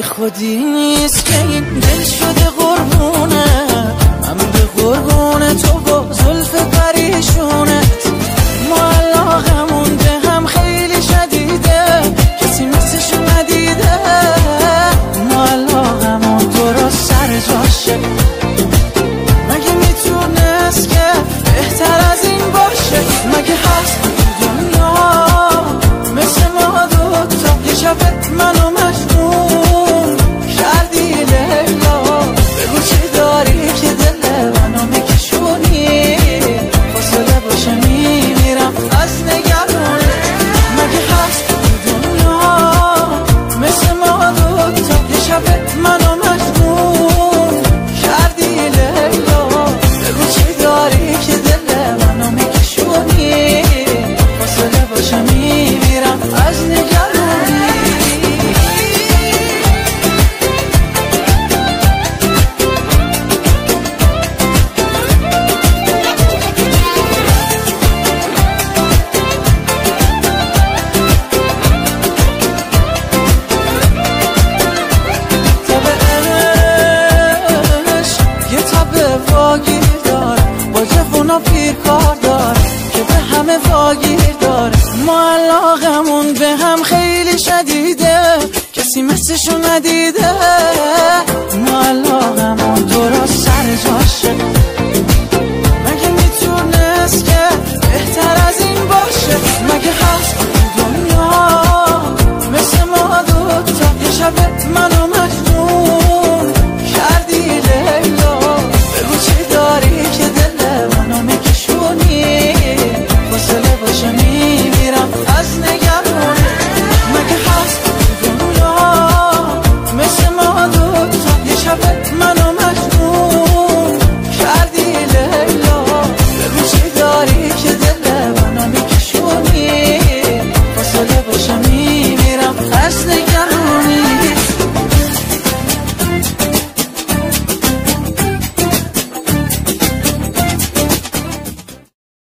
بی خودی نیست که این دل شده قربونه، من به قربون تو با زلف پریشونت. ما علاقمون به هم خیلی شدیده، کسی مثلشو ندیده. ما علاقمون درست سر جاشه، مگه میتونست که بهتر از این باشه؟ مگه هست دنیا مثل ما دوتا؟ یه شب منو مجنون کردی لیلا، بگو چی داری که دل منو میکشونی؟ فاصله باشه میمیرم از نگرانت. مگه هست دنیا مثل ما دوتا؟ یه شب منو مجنون کردی لیلا، بگو چی داری که دل منو میکشونی؟ فاصله باشه میمیرم از نگرانی. واگیر داره با جوونا پیر کار داره که به همه واگیر داره. ما علاقمون به هم خیلی شدیده، کسی مثلشو ندیده.